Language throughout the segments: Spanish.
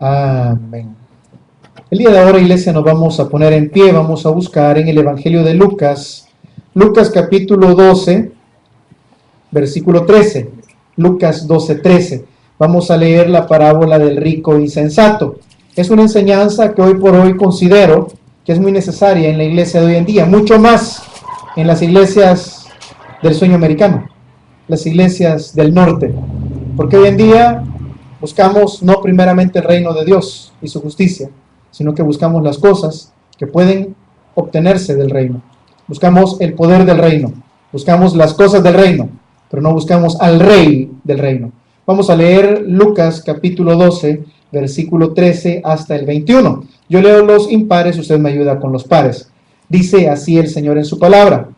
Amén. El día de ahora, iglesia, nos vamos a poner en pie, vamos a buscar en el Evangelio de Lucas, Lucas capítulo 12, versículo 13, Lucas 12, 13. Vamos a leer la parábola del rico insensato. Es una enseñanza que hoy por hoy considero que es muy necesaria en la iglesia de hoy en día, mucho más en las iglesias del sueño americano, las iglesias del norte, porque hoy en día buscamos no primeramente el reino de Dios y su justicia, sino que buscamos las cosas que pueden obtenerse del reino. Buscamos el poder del reino, buscamos las cosas del reino, pero no buscamos al rey del reino. Vamos a leer Lucas capítulo 12, versículo 13 hasta el 21. Yo leo los impares, usted me ayuda con los pares. Dice así el Señor en su palabra.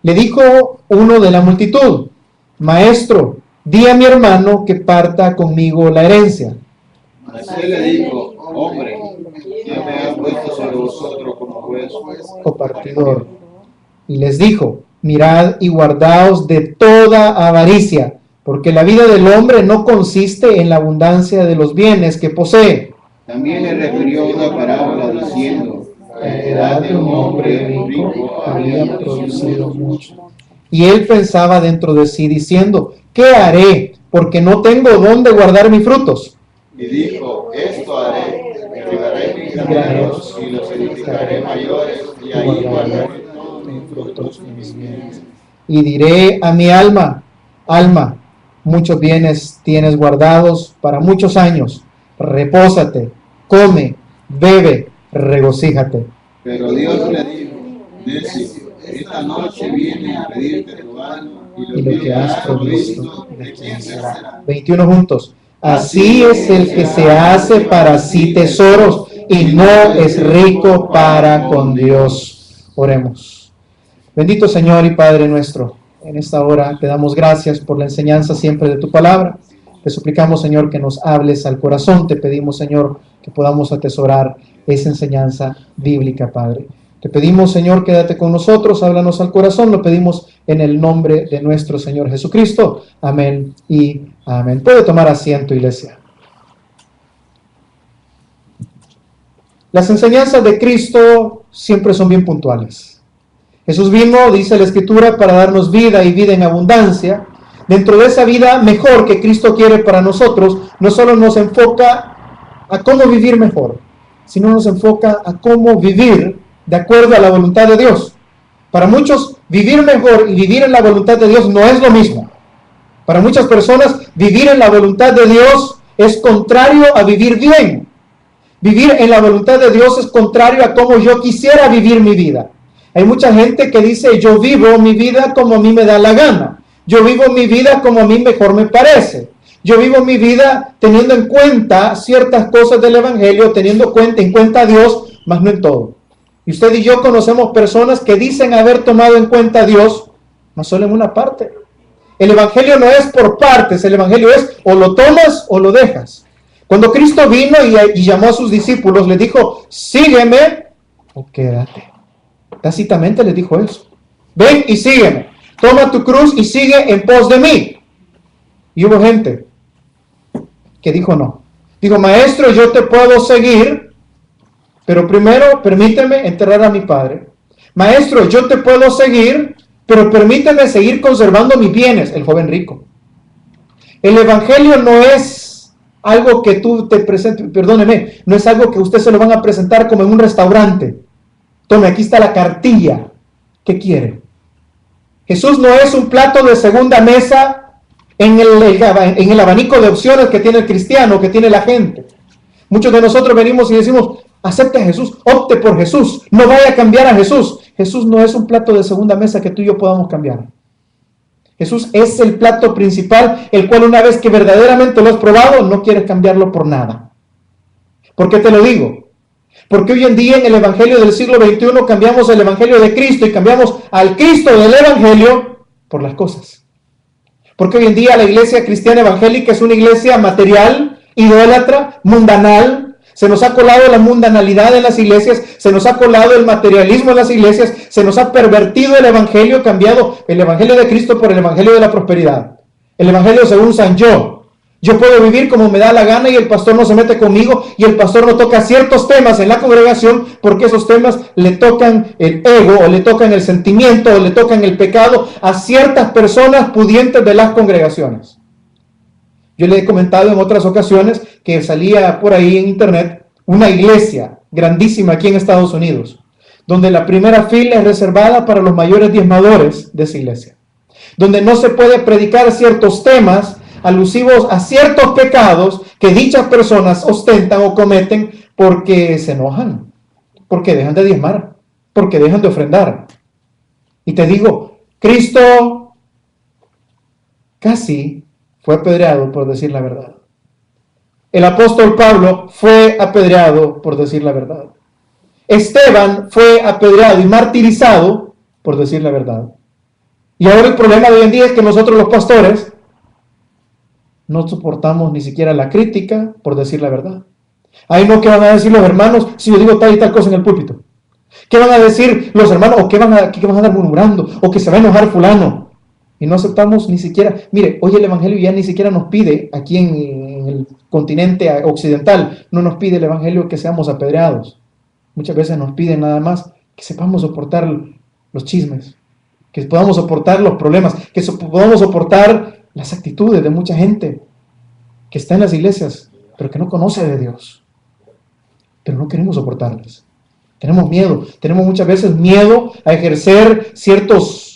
Le dijo uno de la multitud: Maestro, di a mi hermano que parta conmigo la herencia. Mas él le dijo: Hombre, ¿quién me ha puesto sobre vosotros como juez o partidor? Y les dijo: Mirad y guardaos de toda avaricia, porque la vida del hombre no consiste en la abundancia de los bienes que posee. También le refirió una parábola diciendo: La heredad de un hombre rico había producido mucho. Y él pensaba dentro de sí diciendo: ¿Qué haré? Porque no tengo dónde guardar mis frutos. Y dijo: Esto haré, derribaré mis graneros y los edificaré mayores, y ahí guardaré mis frutos y mis bienes. Y diré a mi alma: Alma, muchos bienes tienes guardados para muchos años. Repósate, come, bebe, regocíjate. Pero Dios le dijo: Necio, esta noche viene a pedirte tu alma, y lo que has provisto, ¿de quién será? 21 juntos. Así es el que se hace para sí tesoros y no es rico para con Dios. Oremos. Bendito Señor y Padre nuestro, en esta hora te damos gracias por la enseñanza siempre de tu palabra. Te suplicamos, Señor, que nos hables al corazón. Te pedimos, Señor, que podamos atesorar esa enseñanza bíblica, Padre. Te pedimos, Señor, quédate con nosotros, háblanos al corazón. Lo pedimos en el nombre de nuestro Señor Jesucristo. Amén y amén. Puede tomar asiento, iglesia. Las enseñanzas de Cristo siempre son bien puntuales. Jesús vino, dice la Escritura, para darnos vida y vida en abundancia. Dentro de esa vida mejor que Cristo quiere para nosotros, no solo nos enfoca a cómo vivir mejor, sino nos enfoca a cómo vivir de acuerdo a la voluntad de Dios. Para muchos, vivir mejor y vivir en la voluntad de Dios no es lo mismo. Para muchas personas, vivir en la voluntad de Dios es contrario a vivir bien. Vivir en la voluntad de Dios es contrario a cómo yo quisiera vivir mi vida. Hay mucha gente que dice: yo vivo mi vida como a mí me da la gana. Yo vivo mi vida como a mí mejor me parece. Yo vivo mi vida teniendo en cuenta ciertas cosas del Evangelio, teniendo en cuenta a Dios, mas no en todo. Y usted y yo conocemos personas que dicen haber tomado en cuenta a Dios, mas solo en una parte. El Evangelio no es por partes, el Evangelio es o lo tomas o lo dejas. Cuando Cristo vino y llamó a sus discípulos, les dijo: sígueme o quédate. Tácitamente les dijo eso. Ven y sígueme. Toma tu cruz y sigue en pos de mí. Y hubo gente que dijo no. Dijo: Maestro, yo te puedo seguir, pero primero permíteme enterrar a mi padre. Maestro, yo te puedo seguir, pero permíteme seguir conservando mis bienes. El joven rico. El Evangelio no es algo que tú te presentes, perdóneme, no es algo que usted se lo van a presentar como en un restaurante. Tome, aquí está la cartilla. ¿Qué quiere? Jesús no es un plato de segunda mesa en el abanico de opciones que tiene el cristiano, que tiene la gente. Muchos de nosotros venimos y decimos: acepte a Jesús, opte por Jesús, no vaya a cambiar a Jesús. Jesús no es un plato de segunda mesa que tú y yo podamos cambiar. Jesús es el plato principal, el cual una vez que verdaderamente lo has probado, no quieres cambiarlo por nada. ¿Por qué te lo digo? Porque hoy en día en el Evangelio del siglo XXI cambiamos el Evangelio de Cristo y cambiamos al Cristo del Evangelio por las cosas. Porque hoy en día la iglesia cristiana evangélica es una iglesia material, idólatra, mundanal. Se nos ha colado la mundanalidad en las iglesias, se nos ha colado el materialismo en las iglesias, se nos ha pervertido el Evangelio, cambiado el Evangelio de Cristo por el Evangelio de la prosperidad. El Evangelio según San Yo. Yo puedo vivir como me da la gana y el pastor no se mete conmigo y el pastor no toca ciertos temas en la congregación porque esos temas le tocan el ego o le tocan el sentimiento o le tocan el pecado a ciertas personas pudientes de las congregaciones. Yo le he comentado en otras ocasiones que salía por ahí en internet una iglesia grandísima aquí en Estados Unidos, donde la primera fila es reservada para los mayores diezmadores de esa iglesia, donde no se puede predicar ciertos temas alusivos a ciertos pecados que dichas personas ostentan o cometen porque se enojan, porque dejan de diezmar, porque dejan de ofrendar. Y te digo, Cristo casi fue apedreado por decir la verdad. El apóstol Pablo fue apedreado por decir la verdad. Esteban fue apedreado y martirizado por decir la verdad. Y ahora el problema de hoy en día es que nosotros los pastores no soportamos ni siquiera la crítica por decir la verdad. Ahí no, ¿qué van a decir los hermanos si yo digo tal y tal cosa en el púlpito? ¿Qué van a decir los hermanos? ¿O qué van a andar murmurando? ¿O que se va a enojar fulano? Y no aceptamos ni siquiera, mire, hoy el Evangelio ya ni siquiera nos pide, aquí en el continente occidental, no nos pide el Evangelio que seamos apedreados. Muchas veces nos piden nada más que sepamos soportar los chismes, que podamos soportar los problemas, que podamos soportar las actitudes de mucha gente que está en las iglesias, pero que no conoce de Dios. Pero no queremos soportarlas. Tenemos miedo. Tenemos muchas veces miedo a ejercer ciertos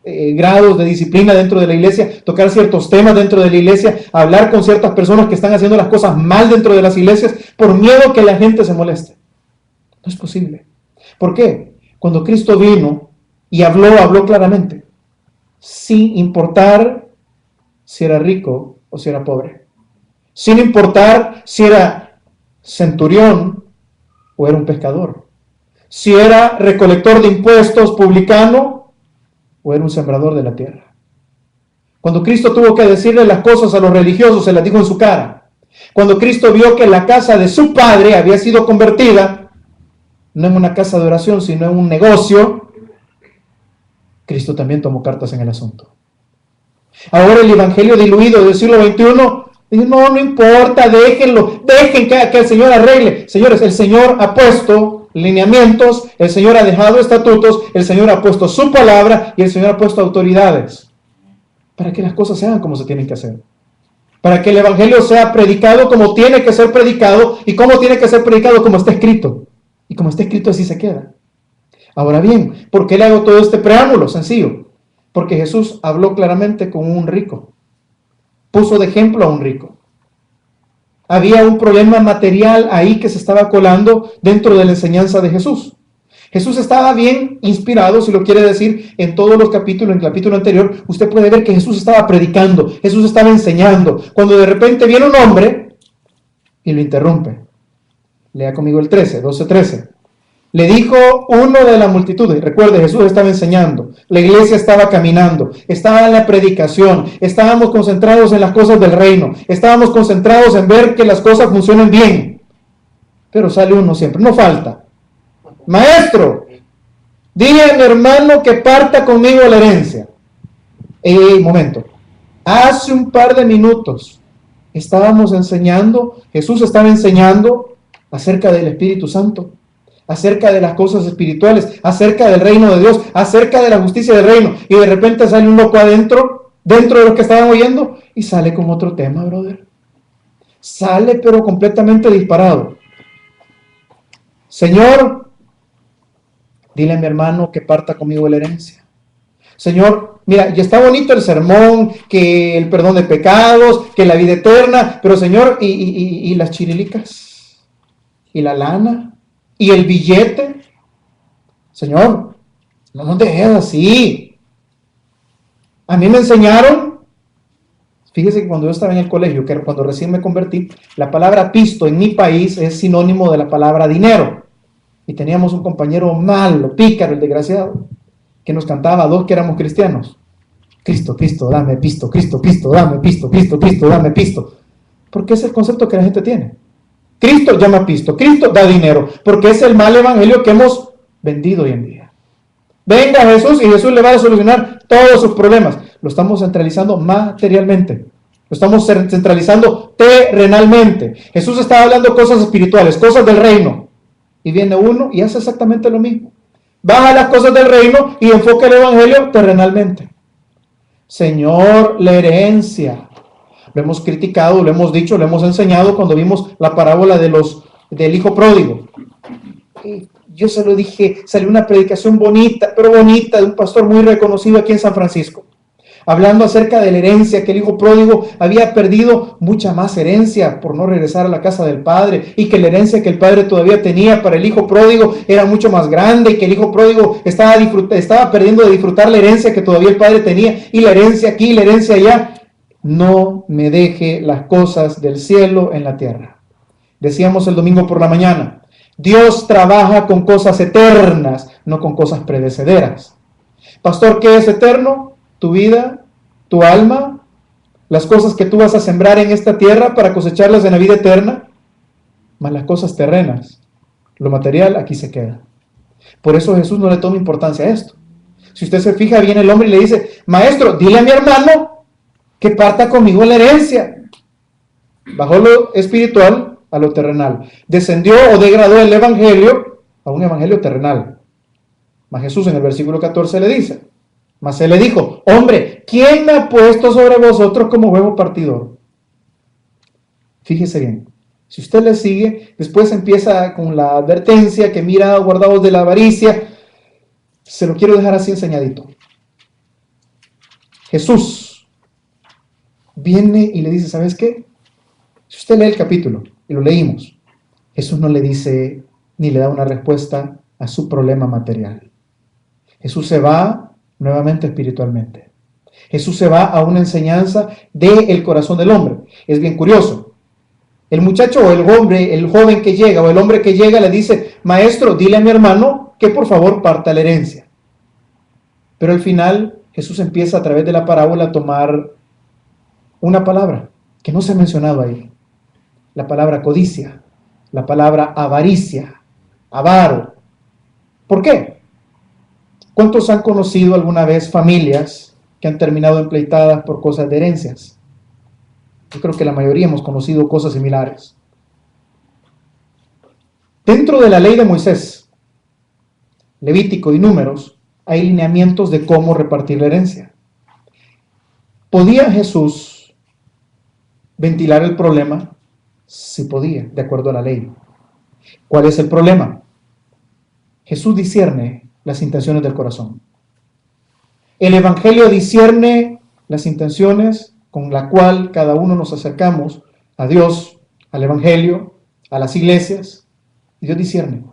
grados de disciplina dentro de la iglesia, tocar ciertos temas dentro de la iglesia, hablar con ciertas personas que están haciendo las cosas mal dentro de las iglesias, por miedo que la gente se moleste. No es posible. ¿Por qué? Cuando Cristo vino y habló claramente, sin importar si era rico o si era pobre, sin importar si era centurión o era un pescador, si era recolector de impuestos, publicano o era un sembrador de la tierra. Cuando Cristo tuvo que decirle las cosas a los religiosos, se las dijo en su cara. Cuando Cristo vio que la casa de su padre había sido convertida no en una casa de oración, sino en un negocio, Cristo también tomó cartas en el asunto. Ahora el evangelio diluido del siglo XXI dice, no importa, dejen que el Señor arregle. Señores, el Señor ha puesto lineamientos, el Señor ha dejado estatutos, el Señor ha puesto su palabra y el Señor ha puesto autoridades para que las cosas se hagan como se tienen que hacer. Para que el evangelio sea predicado como tiene que ser predicado y como tiene que ser predicado como está escrito. Y como está escrito así se queda. Ahora bien, ¿por qué le hago todo este preámbulo? Sencillo. Porque Jesús habló claramente con un rico. Puso de ejemplo a un rico. Había un problema material ahí que se estaba colando dentro de la enseñanza de Jesús. Jesús estaba bien inspirado, si lo quiere decir, en todos los capítulos. En el capítulo anterior, usted puede ver que Jesús estaba predicando, Jesús estaba enseñando. Cuando de repente viene un hombre y lo interrumpe. Lea conmigo el 12:13. Le dijo uno de la multitud, recuerde, Jesús estaba enseñando, la iglesia estaba caminando, estaba en la predicación, estábamos concentrados en las cosas del reino, estábamos concentrados en ver que las cosas funcionen bien. Pero sale uno siempre, no falta. Maestro, dile a mi hermano que parta conmigo la herencia. Momento. Hace un par de minutos estábamos enseñando, Jesús estaba enseñando acerca del Espíritu Santo, acerca de las cosas espirituales, acerca del reino de Dios, acerca de la justicia del reino, y de repente sale un loco adentro, dentro de los que estaban oyendo, y sale con otro tema, brother. Sale pero completamente disparado. Señor, dile a mi hermano que parta conmigo la herencia. Señor, mira, ya está bonito el sermón, que el perdón de pecados, que la vida eterna, pero Señor, y las chirilicas, y la lana, y el billete. Señor, no te dejes así. A mí me enseñaron, fíjese que cuando yo estaba en el colegio, que cuando recién me convertí, la palabra pisto en mi país es sinónimo de la palabra dinero. Y teníamos un compañero malo, pícaro, el desgraciado, que nos cantaba a dos que éramos cristianos. Cristo, Cristo, dame pisto, Cristo, Cristo, dame pisto, Cristo, Cristo, dame pisto. Porque es el concepto que la gente tiene. Cristo llama pisto, Cristo da dinero, porque es el mal evangelio que hemos vendido hoy en día. Venga Jesús y Jesús le va a solucionar todos sus problemas. Lo estamos centralizando materialmente. Lo Estamos centralizando terrenalmente. Jesús estaba hablando cosas espirituales, cosas del reino. Y viene uno y hace exactamente lo mismo. Baja las cosas del reino y enfoca el evangelio terrenalmente. Señor, la herencia. Lo hemos criticado, lo hemos dicho, lo hemos enseñado cuando vimos la parábola del hijo pródigo. Y yo se lo dije, salió una predicación bonita, pero bonita, de un pastor muy reconocido aquí en San Francisco, hablando acerca de la herencia, que el hijo pródigo había perdido mucha más herencia por no regresar a la casa del padre, y que la herencia que el padre todavía tenía para el hijo pródigo era mucho más grande, y que el hijo pródigo estaba perdiendo de disfrutar la herencia que todavía el padre tenía, y la herencia aquí, la herencia allá. No me deje las cosas del cielo en la tierra. Decíamos el domingo por la mañana, Dios trabaja con cosas eternas, no con cosas predecederas. Pastor, ¿qué es eterno? Tu vida, tu alma, las cosas que tú vas a sembrar en esta tierra para cosecharlas en la vida eterna, más las cosas terrenas. Lo material aquí se queda. Por eso Jesús no le toma importancia a esto. Si usted se fija, viene el hombre y le dice, maestro, dile a mi hermano que parta conmigo la herencia. Bajó lo espiritual a lo terrenal. Descendió o degradó el evangelio a un evangelio terrenal. Mas Jesús en el versículo 14 le dice, mas él le dijo, hombre, ¿quién me ha puesto sobre vosotros como huevo partidor? Fíjese bien, si usted le sigue, después empieza con la advertencia que mira guardados de la avaricia. Se lo quiero dejar así enseñadito. Jesús viene y le dice, ¿sabes qué? Si usted lee el capítulo, y lo leímos, Jesús no le dice ni le da una respuesta a su problema material. Jesús se va nuevamente espiritualmente. Jesús se va a una enseñanza del corazón del hombre. Es bien curioso. El muchacho o el joven que llega o el hombre que llega le dice, maestro, dile a mi hermano que por favor parta la herencia. Pero al final Jesús empieza a través de la parábola a tomar una palabra que no se ha mencionado ahí. La palabra codicia, la palabra avaricia, avaro. ¿Por qué? ¿Cuántos han conocido alguna vez familias que han terminado empleitadas por cosas de herencias? Yo creo que la mayoría hemos conocido cosas similares. Dentro de la ley de Moisés, Levítico y Números, hay lineamientos de cómo repartir la herencia. ¿Podía Jesús ventilar el problema? Sí podía, de acuerdo a la ley. ¿Cuál es el problema? Jesús discierne las intenciones del corazón. El Evangelio discierne las intenciones con la cual cada uno nos acercamos a Dios, al Evangelio, a las iglesias. Dios discierne.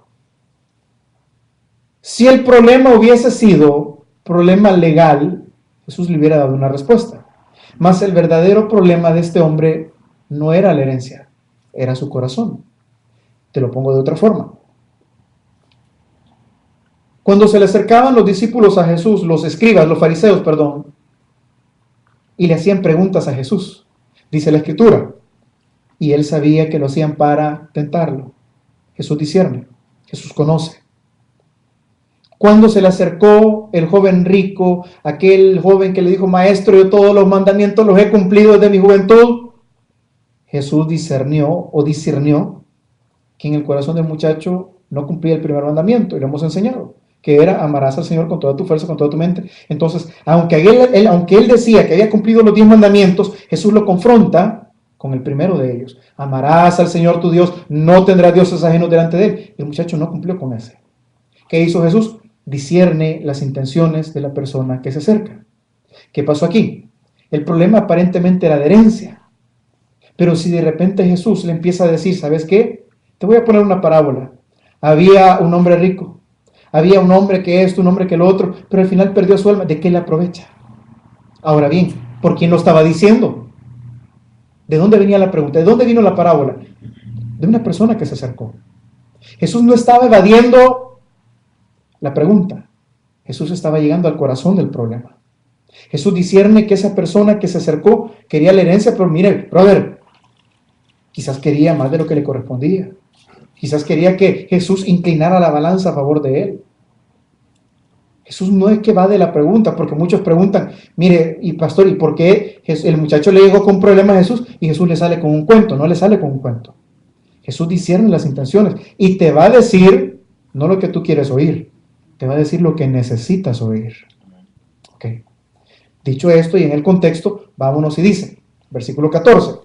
Si el problema hubiese sido problema legal, Jesús le hubiera dado una respuesta. Mas el verdadero problema de este hombre no era la herencia, era su corazón. Te lo pongo de otra forma. Cuando se le acercaban los discípulos a Jesús, los escribas, los fariseos, y le hacían preguntas a Jesús, dice la Escritura, y él sabía que lo hacían para tentarlo. Jesús discierne, Jesús conoce. Cuando se le acercó el joven rico, aquel joven que le dijo, maestro, yo todos los mandamientos los he cumplido desde mi juventud, Jesús discernió que en el corazón del muchacho no cumplía el primer mandamiento, y lo hemos enseñado, que era amarás al Señor con toda tu fuerza, con toda tu mente. Entonces, aunque él decía que había cumplido los 10 mandamientos, Jesús lo confronta con el primero de ellos. Amarás al Señor tu Dios, no tendrás dioses ajenos delante de él. El muchacho no cumplió con ese. ¿Qué hizo Jesús? Discierne las intenciones de la persona que se acerca. ¿Qué pasó aquí? El problema aparentemente era de herencia. Pero si de repente Jesús le empieza a decir, ¿sabes qué? Te voy a poner una parábola. Había un hombre rico. Había un hombre que esto, un hombre que lo otro, pero al final perdió su alma. ¿De qué le aprovecha? Ahora bien, ¿por quién lo estaba diciendo? ¿De dónde venía la pregunta? ¿De dónde vino la parábola? De una persona que se acercó. Jesús no estaba evadiendo la pregunta. Jesús estaba llegando al corazón del problema. Jesús discierne que esa persona que se acercó quería la herencia, pero mire, brother, quizás quería más de lo que le correspondía. Quizás quería que Jesús inclinara la balanza a favor de él. Jesús no es que va de la pregunta, porque muchos preguntan, mire, y pastor, ¿y por qué el muchacho le llegó con problemas a Jesús y Jesús le sale con un cuento? No le sale con un cuento. Jesús discierne las intenciones y te va a decir, no lo que tú quieres oír, te va a decir lo que necesitas oír. Ok. Dicho esto y en el contexto, vámonos y dice, versículo 14.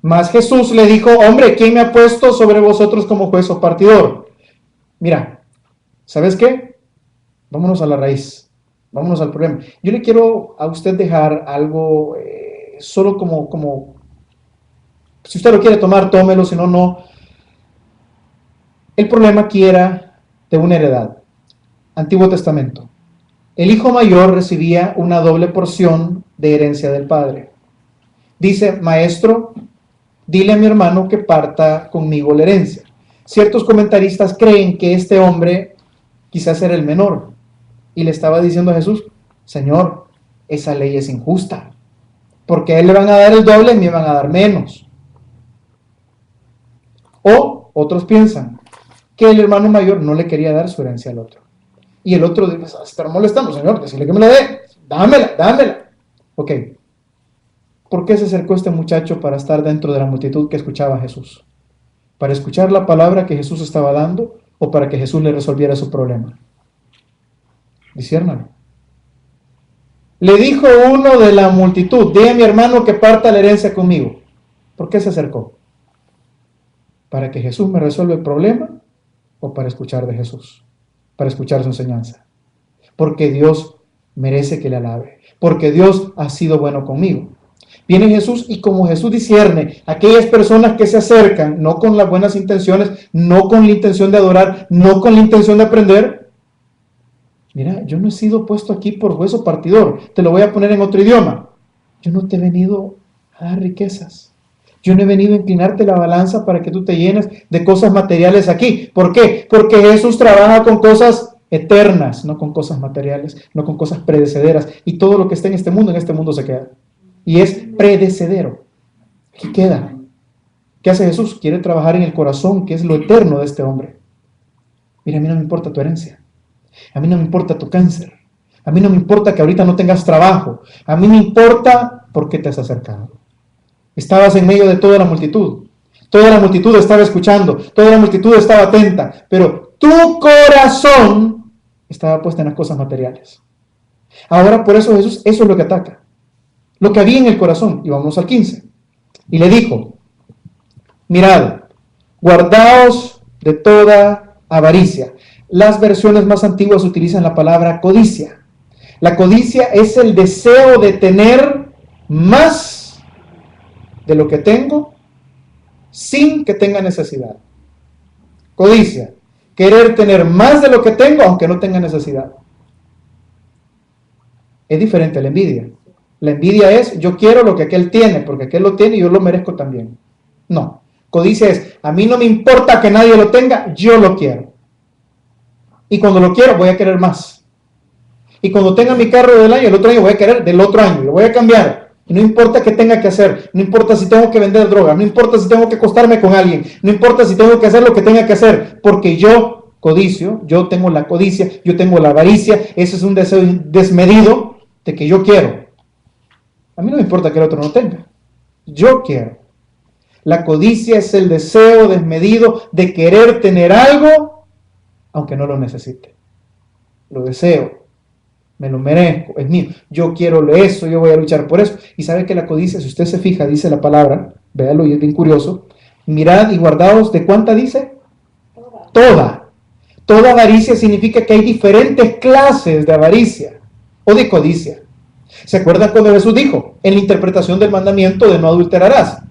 Mas Jesús le dijo, hombre, ¿quién me ha puesto sobre vosotros como juez o partidor? Mira, ¿sabes qué? Vámonos a la raíz, vámonos al problema. Yo le quiero a usted dejar algo, solo como, si usted lo quiere tomar, tómelo, si no, no. El problema aquí era de una heredad. Antiguo Testamento. El hijo mayor recibía una doble porción de herencia del padre. Dice, maestro, dile a mi hermano que parta conmigo la herencia. Ciertos comentaristas creen que este hombre quizás era el menor. Y le estaba diciendo a Jesús, Señor, esa ley es injusta. Porque a él le van a dar el doble y me van a dar menos. O otros piensan que el hermano mayor no le quería dar su herencia al otro. Y el otro dice, estar molestando, Señor, decirle que me la dé. Dámela. Ok. ¿Por qué se acercó este muchacho para estar dentro de la multitud que escuchaba a Jesús? ¿Para escuchar la palabra que Jesús estaba dando o para que Jesús le resolviera su problema? Disciérnalo. Le dijo uno de la multitud, di a mi hermano que parta la herencia conmigo. ¿Por qué se acercó? ¿Para que Jesús me resuelva el problema o para escuchar de Jesús? Para escuchar su enseñanza. Porque Dios merece que le alabe. Porque Dios ha sido bueno conmigo. Viene Jesús y como Jesús discierne aquellas personas que se acercan, no con las buenas intenciones, no con la intención de adorar, no con la intención de aprender. Mira, yo no he sido puesto aquí por juez o partidor. Te lo voy a poner en otro idioma. Yo no te he venido a dar riquezas. Yo no he venido a inclinarte la balanza para que tú te llenes de cosas materiales aquí. ¿Por qué? Porque Jesús trabaja con cosas eternas, no con cosas materiales, no con cosas predecederas. Y todo lo que está en este mundo se queda. Y es predecedero. Aquí queda. ¿Qué hace Jesús? Quiere trabajar en el corazón, que es lo eterno de este hombre. Mira, a mí no me importa tu herencia. A mí no me importa tu cáncer. A mí no me importa que ahorita no tengas trabajo. A mí me importa por qué te has acercado. Estabas en medio de toda la multitud. Toda la multitud estaba escuchando. Toda la multitud estaba atenta. Pero tu corazón estaba puesto en las cosas materiales. Ahora por eso Jesús, eso es lo que ataca. Lo que había en el corazón. Y vamos al 15. Y le dijo, mirad, guardaos de toda avaricia. Las versiones más antiguas utilizan la palabra codicia. La codicia es el deseo de tener más de lo que tengo sin que tenga necesidad. Codicia, querer tener más de lo que tengo aunque no tenga necesidad. Es diferente a la envidia. La envidia es, yo quiero lo que aquel tiene, porque aquel lo tiene y yo lo merezco también. No, codicia es, a mí no me importa que nadie lo tenga, yo lo quiero. Y cuando lo quiero, voy a querer más. Y cuando tenga mi carro del año, el otro año voy a querer del otro año, lo voy a cambiar. Y no importa qué tenga que hacer, no importa si tengo que vender droga, no importa si tengo que acostarme con alguien, no importa si tengo que hacer lo que tenga que hacer, porque yo codicio, yo tengo la codicia, yo tengo la avaricia, ese es un deseo desmedido de que yo quiero. A mí no me importa que el otro no tenga, yo quiero. La codicia es el deseo desmedido de querer tener algo, aunque no lo necesite. Lo deseo, me lo merezco, es mío, yo quiero eso, yo voy a luchar por eso. Y sabe que la codicia, si usted se fija, dice la palabra, véalo y es bien curioso, mirad y guardaos, ¿de cuánta dice? Toda. Toda avaricia significa que hay diferentes clases de avaricia o de codicia. ¿Se acuerdan cuando Jesús dijo en la interpretación del mandamiento de no adulterarás?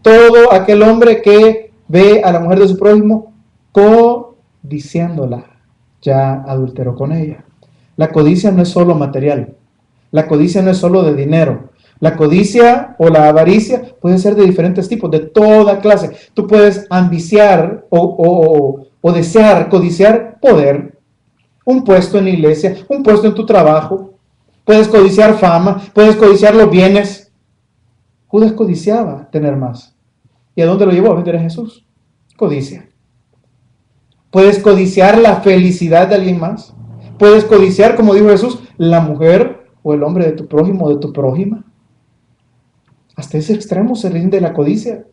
Todo aquel hombre que ve a la mujer de su prójimo codiciándola, ya adulteró con ella. La codicia no es solo material. La codicia no es solo de dinero. La codicia o la avaricia puede ser de diferentes tipos, de toda clase. Tú puedes ambiciar o desear, codiciar poder, un puesto en la iglesia, un puesto en tu trabajo. Puedes codiciar fama, puedes codiciar los bienes. Judas codiciaba tener más. ¿Y a dónde lo llevó? A vender a Jesús. Codicia. Puedes codiciar la felicidad de alguien más. Puedes codiciar, como dijo Jesús, la mujer o el hombre de tu prójimo o de tu prójima. Hasta ese extremo se rinde la codicia.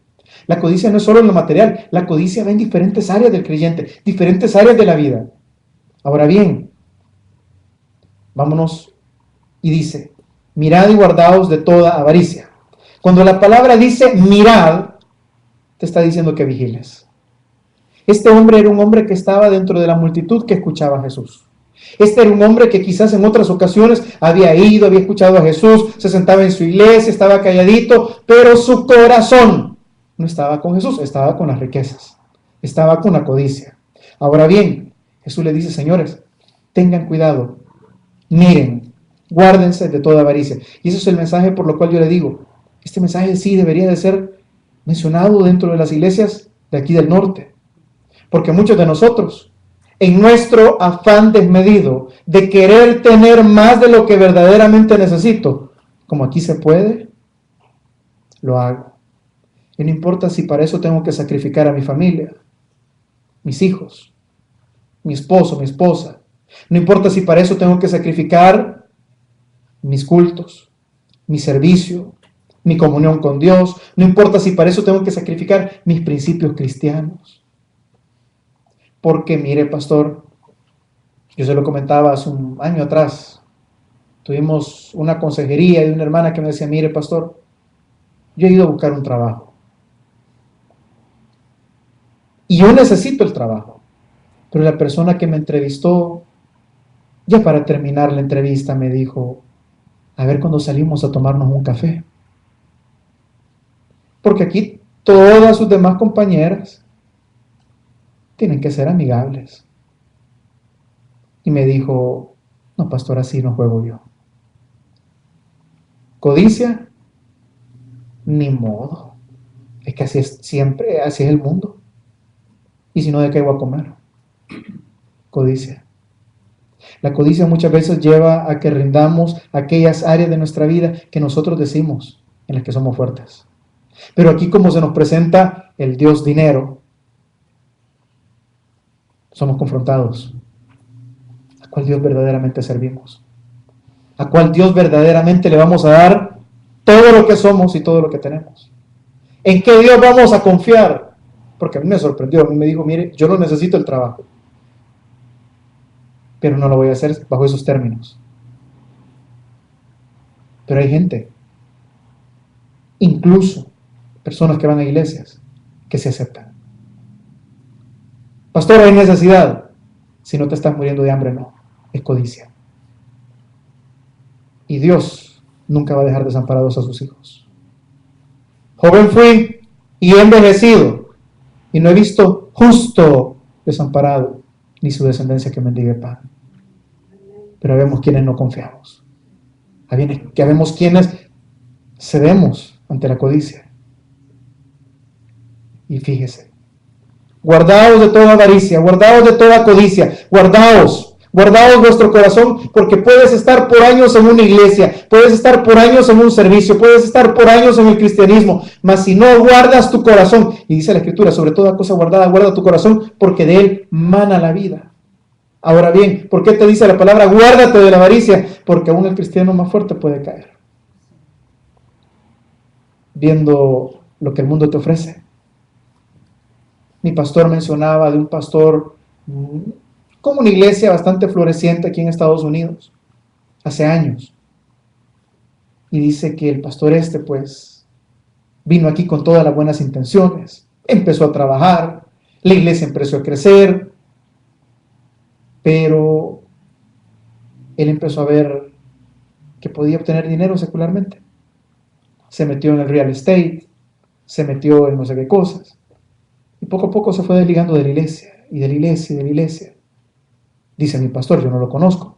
La codicia no es solo en lo material, la codicia va en diferentes áreas del creyente, diferentes áreas de la vida. Ahora bien, vámonos y dice, mirad y guardaos de toda avaricia. Cuando la palabra dice mirad, te está diciendo que vigiles. Este hombre era un hombre que estaba dentro de la multitud que escuchaba a Jesús. Este era un hombre que quizás en otras ocasiones había ido, había escuchado a Jesús, se sentaba en su iglesia, estaba calladito, pero su corazón no estaba con Jesús, estaba con las riquezas, estaba con la codicia. Ahora bien, Jesús le dice, señores, tengan cuidado, miren, guárdense de toda avaricia. Y ese es el mensaje por lo cual yo le digo, este mensaje sí debería de ser mencionado dentro de las iglesias de aquí del norte, porque muchos de nosotros, en nuestro afán desmedido de querer tener más de lo que verdaderamente necesito, como aquí se puede, lo hago. Y no importa si para eso tengo que sacrificar a mi familia, mis hijos, mi esposo, mi esposa. No importa si para eso tengo que sacrificar mis cultos, mi servicio, mi comunión con Dios. No importa si para eso tengo que sacrificar mis principios cristianos. Porque mire, pastor, yo se lo comentaba hace un año atrás. Tuvimos una consejería de una hermana que me decía, mire, pastor, yo he ido a buscar un trabajo. Y yo necesito el trabajo. Pero la persona que me entrevistó, ya para terminar la entrevista, me dijo, a ver cuando salimos a tomarnos un café. Porque aquí todas sus demás compañeras tienen que ser amigables. Y me dijo, no, pastor, así no juego yo. Codicia, ni modo. Es que así es siempre, así es el mundo. Y si no, ¿de qué voy a comer? Codicia. La codicia muchas veces lleva a que rindamos aquellas áreas de nuestra vida que nosotros decimos en las que somos fuertes. Pero aquí, como se nos presenta el Dios dinero, somos confrontados. ¿A cuál Dios verdaderamente servimos? ¿A cuál Dios verdaderamente le vamos a dar todo lo que somos y todo lo que tenemos? ¿En qué Dios vamos a confiar? Porque a mí me sorprendió, a mí me dijo, mire, yo no necesito el trabajo, pero no lo voy a hacer bajo esos términos. Pero hay gente, incluso personas que van a iglesias, que se aceptan. Pastor, hay necesidad. Si no te estás muriendo de hambre, no. Es codicia. Y Dios nunca va a dejar desamparados a sus hijos. Joven fui y he envejecido, y no he visto justo desamparado, ni su descendencia que mendigue pan. Pero vemos quienes no confiamos. Vemos quienes cedemos ante la codicia. Y fíjese, guardaos de toda avaricia, guardaos de toda codicia, guardaos vuestro corazón, porque puedes estar por años en una iglesia, puedes estar por años en un servicio, puedes estar por años en el cristianismo, mas si no guardas tu corazón, y dice la Escritura, sobre toda cosa guardada, guarda tu corazón, porque de él mana la vida. Ahora bien, ¿por qué te dice la palabra guárdate de la avaricia? Porque aún el cristiano más fuerte puede caer, viendo lo que el mundo te ofrece. Mi pastor mencionaba de un pastor como una iglesia bastante floreciente aquí en Estados Unidos, hace años. Y dice que el pastor pues, vino aquí con todas las buenas intenciones, empezó a trabajar, la iglesia empezó a crecer, pero él empezó a ver que podía obtener dinero secularmente. Se metió en el real estate, se metió en no sé qué cosas. Y poco a poco se fue desligando de la iglesia, y de la iglesia, y de la iglesia. Dice mi pastor, yo no lo conozco.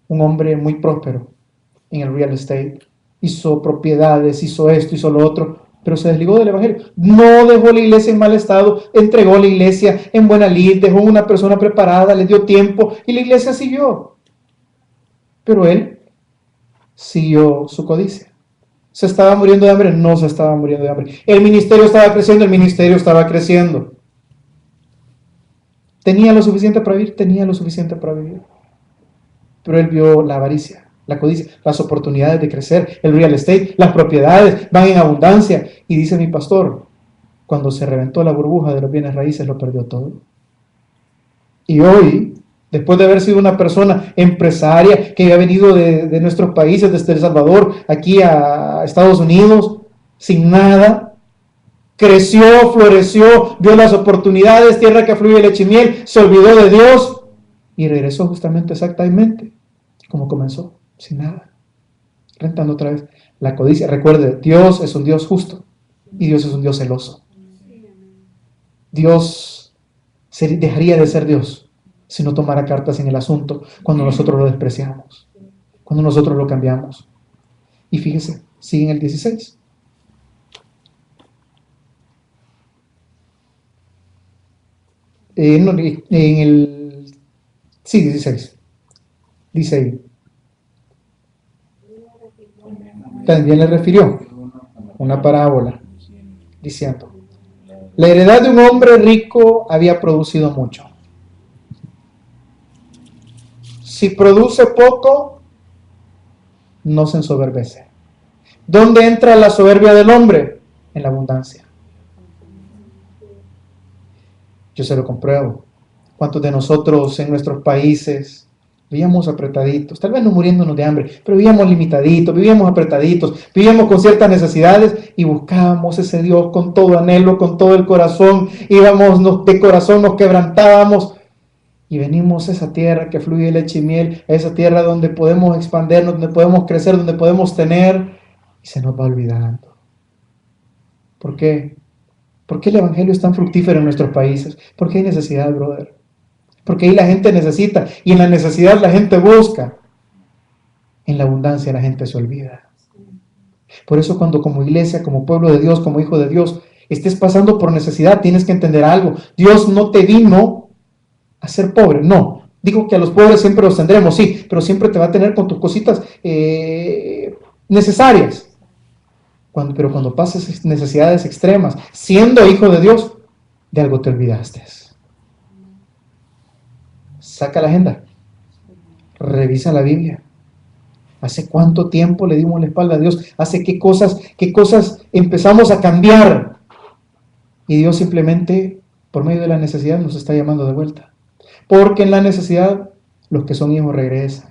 Un hombre muy próspero en el real estate. Hizo propiedades, hizo esto, hizo lo otro, pero se desligó del evangelio. No dejó la iglesia en mal estado, entregó la iglesia en buena lid, dejó una persona preparada, le dio tiempo, y la iglesia siguió. Pero él siguió su codicia. ¿Se estaba muriendo de hambre? No se estaba muriendo de hambre. El ministerio estaba creciendo, el ministerio estaba creciendo. ¿Tenía lo suficiente para vivir? Tenía lo suficiente para vivir. pero él vio la avaricia, la codicia, las oportunidades de crecer, el real estate, las propiedades van en abundancia. Y dice mi pastor, cuando se reventó la burbuja de los bienes raíces, lo perdió todo. Y hoy, después de haber sido una persona empresaria que había venido de nuestros países, desde El Salvador, aquí a Estados Unidos, sin nada, creció, floreció, vio las oportunidades, tierra que fluye leche y miel, se olvidó de Dios y regresó justamente exactamente como comenzó, sin nada, rentando otra vez. La codicia, recuerde, Dios es un Dios justo y Dios es un Dios celoso. Dios dejaría de ser Dios si no tomara cartas en el asunto cuando nosotros lo despreciamos, cuando nosotros lo cambiamos. Y fíjese, sigue en el 16. Sí, 16. Dice ahí. También le refirió una parábola diciendo: la heredad de un hombre rico había producido mucho. Si produce poco, no se ensoberbece. ¿Dónde entra la soberbia del hombre? En la abundancia. Yo se lo compruebo. ¿Cuántos de nosotros en nuestros países vivíamos apretaditos? Tal vez no muriéndonos de hambre, pero vivíamos limitaditos, vivíamos apretaditos, vivíamos con ciertas necesidades y buscábamos ese Dios con todo anhelo, con todo el corazón. Íbamos de corazón, nos quebrantábamos y venimos a esa tierra que fluye leche y miel, a esa tierra donde podemos expandernos, donde podemos crecer, donde podemos tener, y se nos va olvidando. ¿Por qué? ¿Por qué el evangelio es tan fructífero en nuestros países? Porque hay necesidad, brother. Porque ahí la gente necesita y en la necesidad la gente busca. En la abundancia la gente se olvida. Por eso cuando como iglesia, como pueblo de Dios, como hijo de Dios, estés pasando por necesidad, tienes que entender algo. Dios no te vino a ser pobre, no. Digo que a los pobres siempre los tendremos, sí, pero siempre te va a tener con tus cositas necesarias. Pero cuando pases necesidades extremas, siendo hijo de Dios, de algo te olvidaste. Saca la agenda, revisa la Biblia. ¿Hace cuánto tiempo le dimos la espalda a Dios? ¿Hace qué cosas empezamos a cambiar? Y Dios simplemente, por medio de la necesidad, nos está llamando de vuelta. Porque en la necesidad, los que son hijos regresan.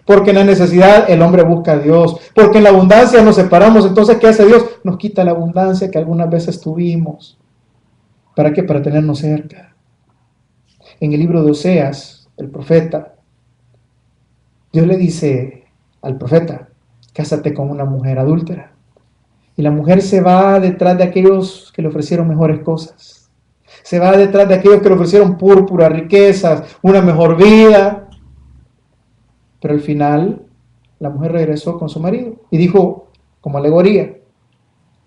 Porque en la necesidad el hombre busca a Dios. Porque en la abundancia nos separamos. Entonces, ¿qué hace Dios? Nos quita la abundancia que algunas veces tuvimos. ¿Para qué? Para tenernos cerca. En el libro de Oseas, el profeta, Dios le dice al profeta: cásate con una mujer adúltera. Y la mujer se va detrás de aquellos que le ofrecieron mejores cosas. Se va detrás de aquellos que le ofrecieron púrpura, riquezas, una mejor vida. Pero al final, la mujer regresó con su marido y dijo, como alegoría: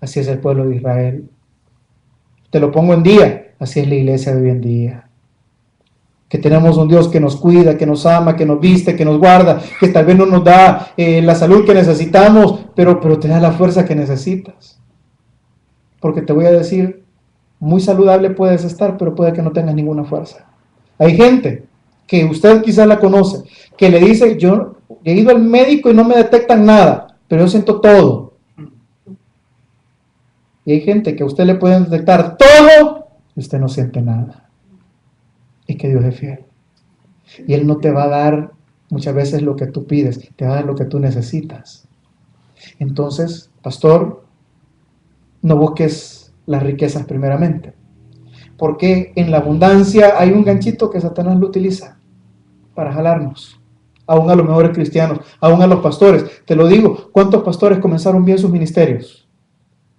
así es el pueblo de Israel. Te lo pongo en día, así es la iglesia de hoy en día. Que tenemos un Dios que nos cuida, que nos ama, que nos viste, que nos guarda, que tal vez no nos da la salud que necesitamos, pero te da la fuerza que necesitas. Porque te voy a decir, muy saludable puedes estar, pero puede que no tengas ninguna fuerza. Hay gente que usted quizás la conoce, que le dice: yo he ido al médico y no me detectan nada, pero yo siento todo. Y hay gente que a usted le pueden detectar todo y usted no siente nada. Es que Dios es fiel. Y Él no te va a dar muchas veces lo que tú pides, te va a dar lo que tú necesitas. Entonces, pastor, no busques las riquezas primeramente. Porque en la abundancia hay un ganchito que Satanás lo utiliza para jalarnos. Aún a los mejores cristianos, aún a los pastores. Te lo digo, ¿cuántos pastores comenzaron bien sus ministerios?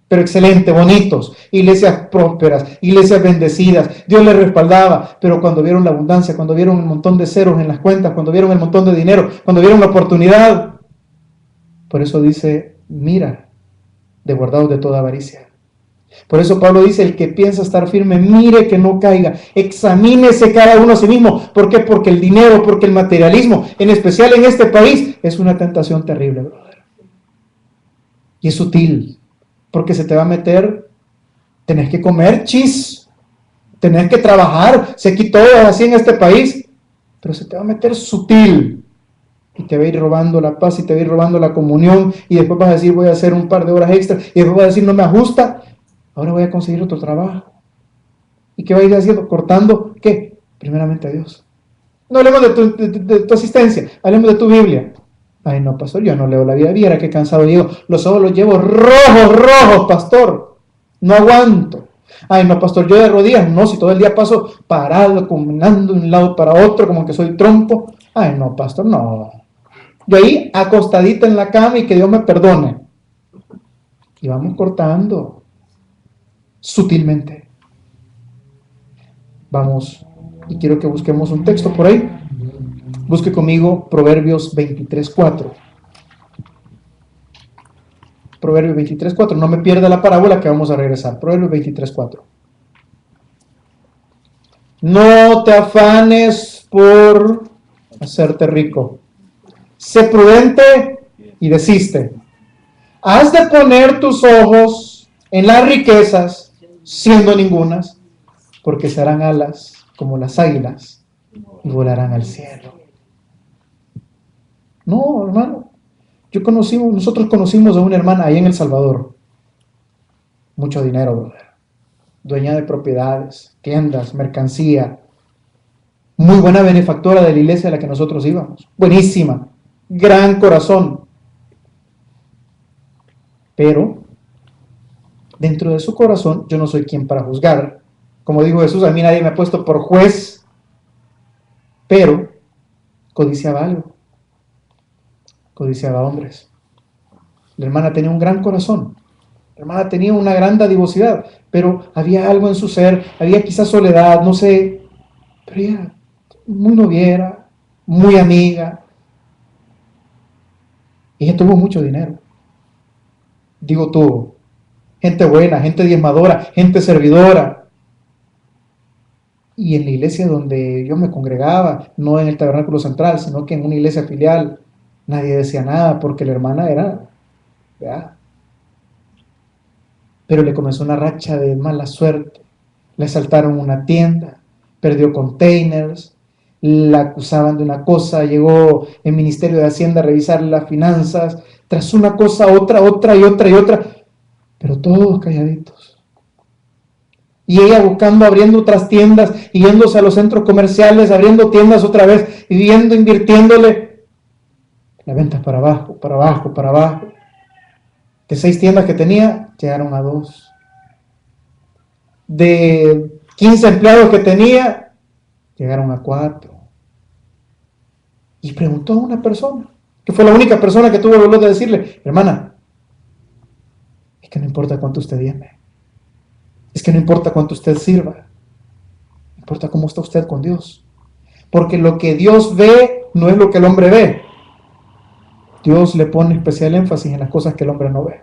Pero excelente, bonitos, iglesias prósperas, iglesias bendecidas, Dios les respaldaba, pero cuando vieron la abundancia, cuando vieron un montón de ceros en las cuentas, cuando vieron el montón de dinero, cuando vieron la oportunidad, por eso dice: mira, de guardaos de toda avaricia. Por eso Pablo dice: el que piensa estar firme, mire que no caiga, examínese cada uno a sí mismo. ¿Por qué? Porque el dinero, porque el materialismo, en especial en este país, es una tentación terrible, brother. Y es sutil. Porque se te va a meter, tenés que comer tenés que trabajar, sé que todo es así en este país, pero se te va a meter sutil y te va a ir robando la paz y te va a ir robando la comunión, y después vas a decir voy a hacer un par de horas extra, y después vas a decir no me ajusta, ahora voy a conseguir otro trabajo. ¿Y qué va a ir haciendo? Cortando, ¿qué? Primeramente a Dios. No hablemos de tu asistencia, hablemos de tu Biblia. Ay no, pastor, yo no leo la Biblia, viera qué cansado llego, los ojos los llevo rojos, pastor, no aguanto. Ay no, pastor, yo de rodillas, no, si todo el día paso parado, caminando de un lado para otro, como que soy trompo. Ay no, pastor, no. Yo ahí acostadita en la cama y que Dios me perdone. Y vamos cortando sutilmente. Vamos, y quiero que busquemos un texto por ahí. Busque conmigo Proverbios 23:4. Proverbios 23:4. No me pierda la parábola que vamos a regresar. Proverbios 23:4. No te afanes por hacerte rico. Sé prudente y desiste. Has de poner tus ojos en las riquezas, siendo ningunas, porque serán alas como las águilas y volarán al cielo. No, hermano. Nosotros conocimos a una hermana ahí en El Salvador. Mucho dinero, brother. Dueña de propiedades, tiendas, mercancía. Muy buena benefactora de la iglesia a la que nosotros íbamos. Buenísima. Gran corazón. Pero, dentro de su corazón, yo no soy quien para juzgar. Como dijo Jesús, a mí nadie me ha puesto por juez. Pero, codiciaba algo. Codiciaba hombres. La hermana tenía un gran corazón. La hermana tenía una gran dadivosidad, pero había algo en su ser, había quizás soledad, no sé, pero ella muy noviera, muy amiga. Ella tuvo mucho dinero. Digo tuvo. Gente buena, gente diezmadora, gente servidora. Y en la iglesia donde yo me congregaba, no en el tabernáculo central, sino que en una iglesia filial, nadie decía nada porque la hermana era, ¿verdad? Pero le comenzó una racha de mala suerte. Le asaltaron una tienda, perdió containers, la acusaban de una cosa, llegó el Ministerio de Hacienda a revisar las finanzas, tras una cosa, otra, pero todos calladitos. Y ella buscando, abriendo otras tiendas, y yéndose a los centros comerciales, abriendo tiendas otra vez, y viendo, invirtiéndole. Las ventas para abajo. De 6 tiendas que tenía, llegaron a 2. De 15 empleados que tenía, llegaron a 4. Y preguntó a una persona, que fue la única persona que tuvo el valor de decirle, hermana, es que no importa cuánto usted tiene, es que no importa cuánto usted sirva, importa cómo está usted con Dios. Porque lo que Dios ve no es lo que el hombre ve. Dios le pone especial énfasis en las cosas que el hombre no ve.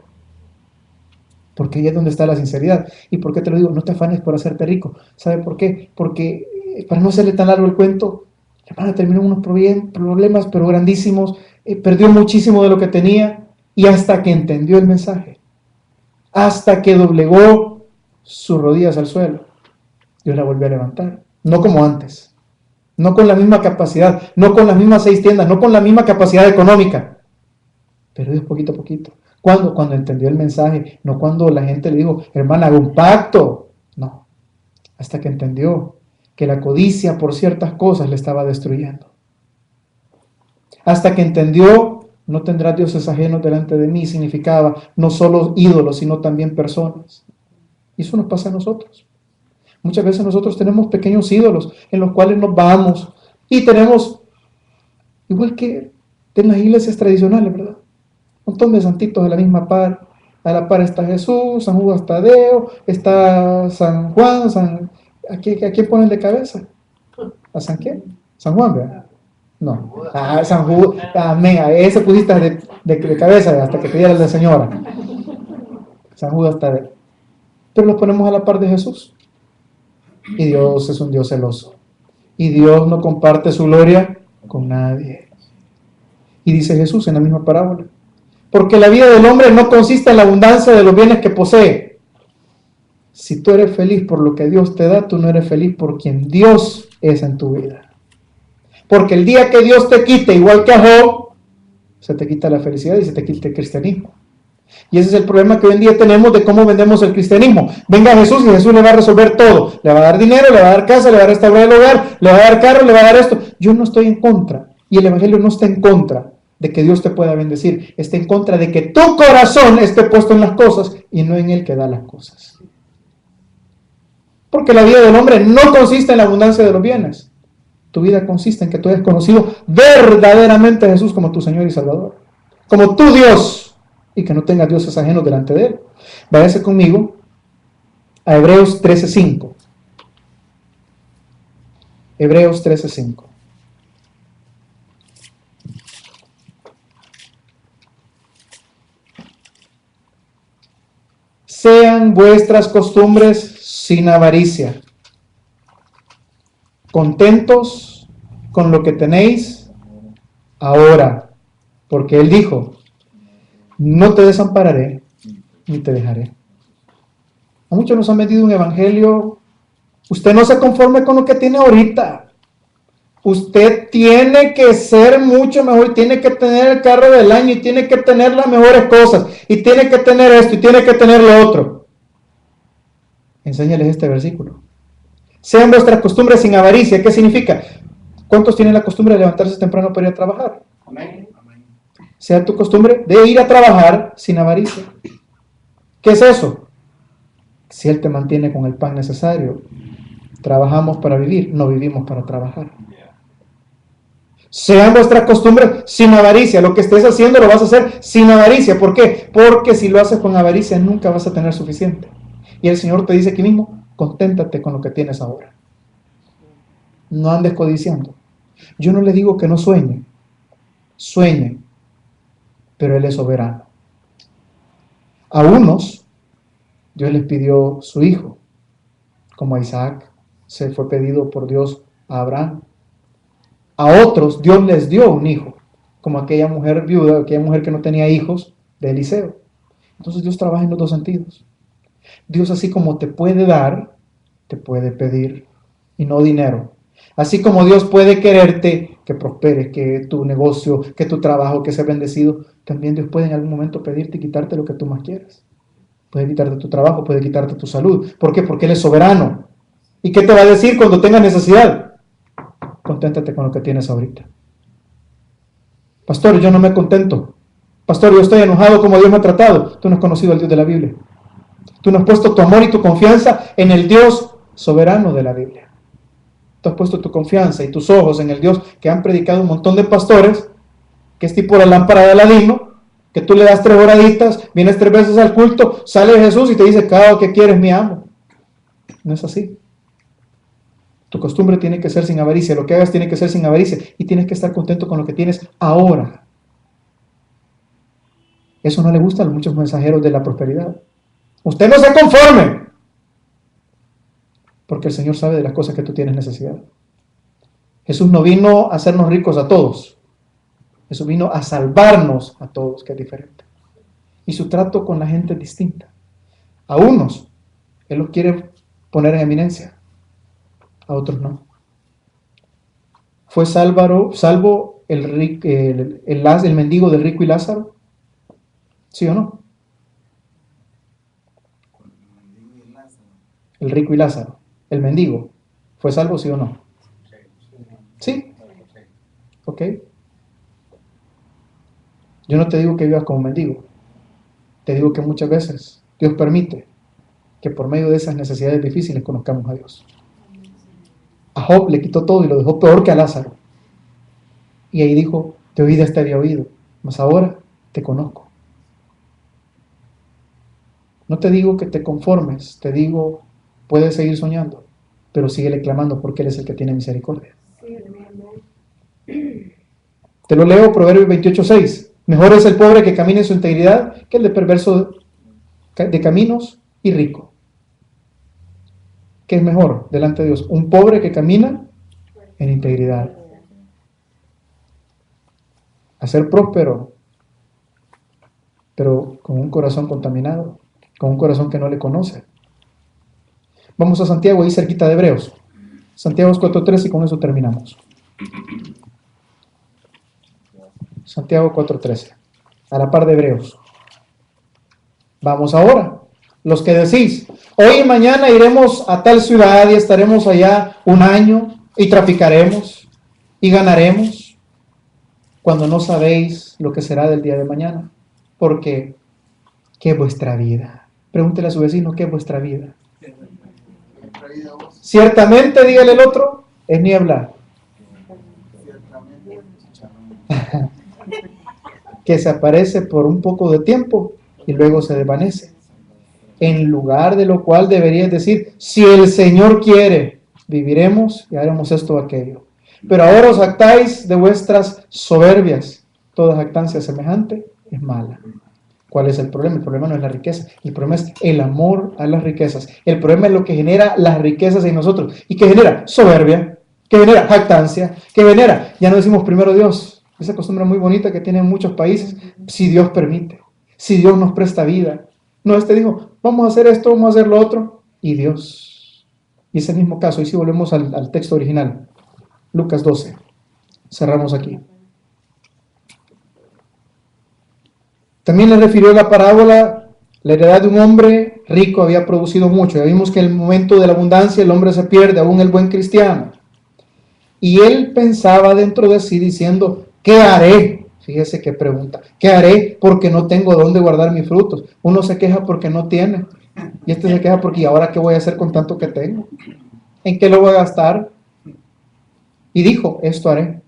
Porque ahí es donde está la sinceridad. ¿Y por qué te lo digo? No te afanes por hacerte rico. ¿Sabe por qué? Porque, para no hacerle tan largo el cuento, la hermana terminó en unos problemas, pero grandísimos. Perdió muchísimo de lo que tenía. Y hasta que entendió el mensaje, hasta que doblegó sus rodillas al suelo, Dios la volvió a levantar. No como antes. No con la misma capacidad. No con las mismas 6 tiendas. No con la misma capacidad económica. Pero Dios poquito a poquito. ¿Cuándo? Cuando entendió el mensaje, no cuando la gente le dijo, hermana, haga un pacto. No, hasta que entendió que la codicia por ciertas cosas le estaba destruyendo. Hasta que entendió, no tendrás dioses ajenos delante de mí, significaba no solo ídolos, sino también personas. Y eso nos pasa a nosotros. Muchas veces nosotros tenemos pequeños ídolos en los cuales nos vamos y tenemos, igual que en las iglesias tradicionales, ¿verdad? Un montón de santitos de la misma par. A la par está Jesús, San Judas Tadeo, está San Juan, ¿a quién ponen de cabeza? ¿A San quién? ¿San Juan, verdad? No. San Judas, amén, a ese pusiste de cabeza hasta que te diera la señora. San Judas Tadeo. Pero los ponemos a la par de Jesús. Y Dios es un Dios celoso. Y Dios no comparte su gloria con nadie. Y dice Jesús en la misma parábola, porque la vida del hombre no consiste en la abundancia de los bienes que posee. Si tú eres feliz por lo que Dios te da, tú no eres feliz por quien Dios es en tu vida. Porque el día que Dios te quite, igual que a Job, se te quita la felicidad y se te quita el cristianismo. Y ese es el problema que hoy en día tenemos de cómo vendemos el cristianismo. Venga Jesús y Jesús le va a resolver todo. Le va a dar dinero, le va a dar casa, le va a restaurar el hogar, le va a dar carro, le va a dar esto. Yo no estoy en contra. Y el Evangelio no está en contra de que Dios te pueda bendecir. Está en contra de que tu corazón esté puesto en las cosas y no en el que da las cosas. Porque la vida del hombre no consiste en la abundancia de los bienes. Tu vida consiste en que tú hayas conocido verdaderamente a Jesús como tu Señor y Salvador. Como tu Dios. Y que no tengas dioses ajenos delante de Él. Váyase conmigo a Hebreos 13:5. Hebreos 13:5. Sean vuestras costumbres sin avaricia, contentos con lo que tenéis ahora, porque Él dijo: no te desampararé ni te dejaré. A muchos nos han vendido un evangelio: usted no se conforme con lo que tiene ahorita. Usted tiene que ser mucho mejor, tiene que tener el carro del año, y tiene que tener las mejores cosas, y tiene que tener esto, y tiene que tener lo otro. Enséñales este versículo. Sean vuestras costumbres sin avaricia. ¿Qué significa? ¿Cuántos tienen la costumbre de levantarse temprano para ir a trabajar? Amén. Sea tu costumbre de ir a trabajar sin avaricia. ¿Qué es eso? Si Él te mantiene con el pan necesario. Trabajamos para vivir, no vivimos para trabajar. Sean vuestras costumbres sin avaricia. Lo que estés haciendo lo vas a hacer sin avaricia. ¿Por qué? Porque si lo haces con avaricia nunca vas a tener suficiente. Y el Señor te dice aquí mismo: conténtate con lo que tienes ahora. No andes codiciando. Yo no le digo que no sueñe. Sueñe. Pero Él es soberano. A unos Dios les pidió su hijo, como a Isaac se fue pedido por Dios a Abraham. A otros Dios les dio un hijo, como aquella mujer viuda, aquella mujer que no tenía hijos, de Eliseo. Entonces Dios trabaja en los dos sentidos. Dios, así como te puede dar, te puede pedir, y no dinero. Así como Dios puede quererte, que prosperes, que tu negocio, que tu trabajo, que seas bendecido, también Dios puede en algún momento pedirte y quitarte lo que tú más quieras. Puede quitarte tu trabajo, puede quitarte tu salud. ¿Por qué? Porque Él es soberano. ¿Y qué te va a decir cuando tengas necesidad? Conténtate con lo que tienes ahorita. Pastor, yo no me contento. Pastor, yo estoy enojado como Dios me ha tratado. Tú no has conocido al Dios de la Biblia. Tú no has puesto tu amor y tu confianza en el Dios soberano de la Biblia. Tú has puesto tu confianza y tus ojos en el Dios que han predicado un montón de pastores, que es tipo la lámpara de Aladino, que tú le das 3 horaditas, vienes 3 veces al culto, sale Jesús y te dice: cada que quieres, mi amo. No es así. Tu costumbre tiene que ser sin avaricia, lo que hagas tiene que ser sin avaricia, y tienes que estar contento con lo que tienes ahora. Eso no le gusta a muchos mensajeros de la prosperidad. Usted no se conforme, porque el Señor sabe de las cosas que tú tienes necesidad. Jesús no vino a hacernos ricos a todos. Jesús vino a salvarnos a todos, que es diferente. Y su trato con la gente es distinta. A unos, Él los quiere poner en eminencia. A otros no. ¿Fue salvo el mendigo del rico y Lázaro? ¿Sí o no? El rico y Lázaro. El mendigo. ¿Fue salvo, sí o no? ¿Sí? ¿Ok? Yo no te digo que vivas como mendigo. Te digo que muchas veces Dios permite que por medio de esas necesidades difíciles conozcamos a Dios. A Job le quitó todo y lo dejó peor que a Lázaro. Y ahí dijo: de oídas te había oído, mas ahora te conozco. No te digo que te conformes, te digo: puedes seguir soñando, pero síguele clamando, porque Él es el que tiene misericordia. Te lo leo, Proverbios 28:6. Mejor es el pobre que camina en su integridad que el de perverso de caminos y rico. ¿Qué es mejor delante de Dios? Un pobre que camina en integridad. A ser próspero, pero con un corazón contaminado, con un corazón que no le conoce. Vamos a Santiago, ahí cerquita de Hebreos. Santiago 4:3, y con eso terminamos. Santiago 4:13, a la par de Hebreos. Vamos ahora, los que decís, hoy y mañana iremos a tal ciudad y estaremos allá un año y traficaremos y ganaremos, cuando no sabéis lo que será del día de mañana. Porque, ¿qué es vuestra vida? Pregúntele a su vecino, ¿qué es vuestra vida? Ciertamente, dígale el otro, es niebla. Que se aparece por un poco de tiempo y luego se desvanece. En lugar de lo cual deberías decir, si el Señor quiere, viviremos y haremos esto o aquello. Pero ahora os jactáis de vuestras soberbias. Toda jactancia semejante es mala. ¿Cuál es el problema? El problema no es la riqueza. El problema es el amor a las riquezas. El problema es lo que genera las riquezas en nosotros. ¿Y qué genera? Soberbia. ¿Qué genera? Jactancia. ¿Qué genera? Ya no decimos primero Dios. Esa costumbre muy bonita que tienen muchos países. Si Dios permite. Si Dios nos presta vida. No, dijo, vamos a hacer esto, vamos a hacer lo otro. Y Dios. Y ese mismo caso. Y si volvemos al texto original. Lucas 12. Cerramos aquí. También le refirió la parábola, la heredad de un hombre rico había producido mucho. Ya vimos que en el momento de la abundancia el hombre se pierde, aún el buen cristiano. Y él pensaba dentro de sí diciendo, ¿qué haré? Fíjese qué pregunta. ¿Qué haré porque no tengo dónde guardar mis frutos? Uno se queja porque no tiene. Y se queja porque ¿y ahora qué voy a hacer con tanto que tengo? ¿En qué lo voy a gastar? Y dijo, esto haré.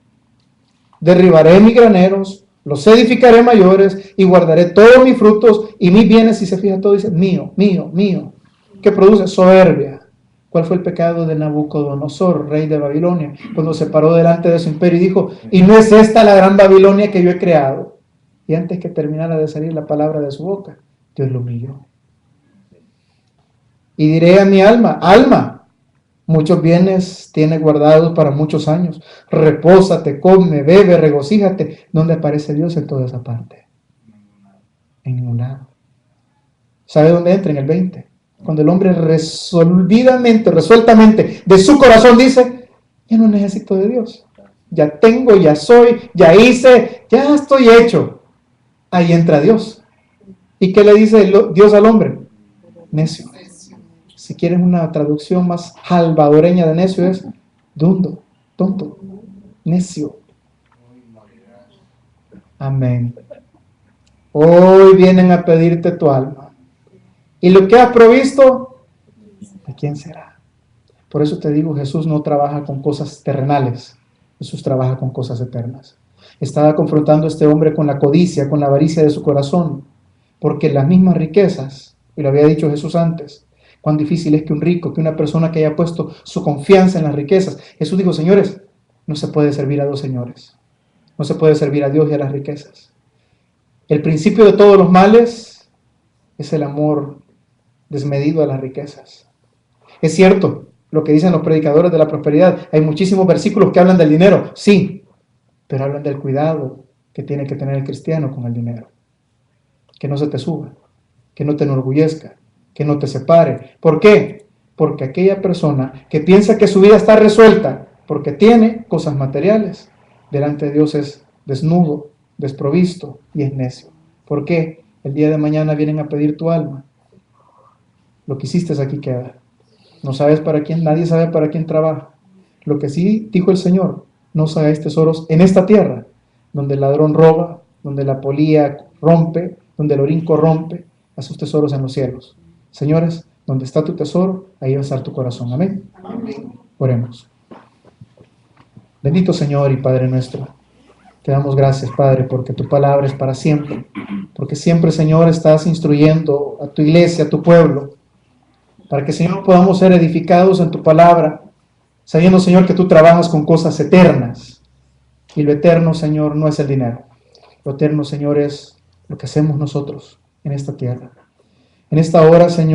Derribaré mis graneros, los edificaré mayores y guardaré todos mis frutos y mis bienes. Si se fija todo dice mío, mío, mío. ¿Qué produce? Soberbia. ¿Cuál fue el pecado de Nabucodonosor, rey de Babilonia? Cuando se paró delante de su imperio y dijo, y no es esta la gran Babilonia que yo he creado. Y antes que terminara de salir la palabra de su boca, Dios lo humilló. Y diré a mi alma, alma, muchos bienes tienes guardados para muchos años. Repósate, come, bebe, regocíjate. ¿Dónde aparece Dios en toda esa parte? En ningún lado. ¿Sabe dónde entra? En el 20. Cuando el hombre resueltamente, de su corazón dice, ya no necesito de Dios. Ya tengo, ya soy, ya hice, ya estoy hecho. Ahí entra Dios. ¿Y qué le dice Dios al hombre? Necio. Si quieres una traducción más salvadoreña de necio es dundo, tonto, necio. Amén. Hoy vienen a pedirte tu alma. ¿Y lo que has provisto? ¿De quién será? Por eso te digo, Jesús no trabaja con cosas terrenales. Jesús trabaja con cosas eternas. Estaba confrontando a este hombre con la codicia, con la avaricia de su corazón. Porque las mismas riquezas, y lo había dicho Jesús antes, cuán difícil es que un rico, que una persona que haya puesto su confianza en las riquezas. Jesús dijo, señores, no se puede servir a dos señores. No se puede servir a Dios y a las riquezas. El principio de todos los males es el amor desmedido a las riquezas. Es cierto lo que dicen los predicadores de la prosperidad. Hay muchísimos versículos que hablan del dinero, sí, pero hablan del cuidado que tiene que tener el cristiano con el dinero. Que no se te suba, que no te enorgullezca, que no te separe. ¿Por qué? Porque aquella persona que piensa que su vida está resuelta porque tiene cosas materiales, delante de Dios es desnudo, desprovisto y es necio. ¿Por qué? El día de mañana vienen a pedir tu alma. Lo que hiciste aquí queda. No sabes para quién, nadie sabe para quién trabaja. Lo que sí dijo el Señor, no os hagáis tesoros en esta tierra, donde el ladrón roba, donde la polía rompe, donde el orín corrompe, a sus tesoros en los cielos. Señores, donde está tu tesoro, ahí va a estar tu corazón. Amén. Amén. Oremos. Bendito Señor y Padre nuestro, te damos gracias, Padre, porque tu palabra es para siempre, porque siempre, Señor, estás instruyendo a tu iglesia, a tu pueblo, para que, Señor, podamos ser edificados en tu palabra, sabiendo, Señor, que tú trabajas con cosas eternas, y lo eterno, Señor, no es el dinero. Lo eterno, Señor, es lo que hacemos nosotros en esta tierra. En esta hora, Señor,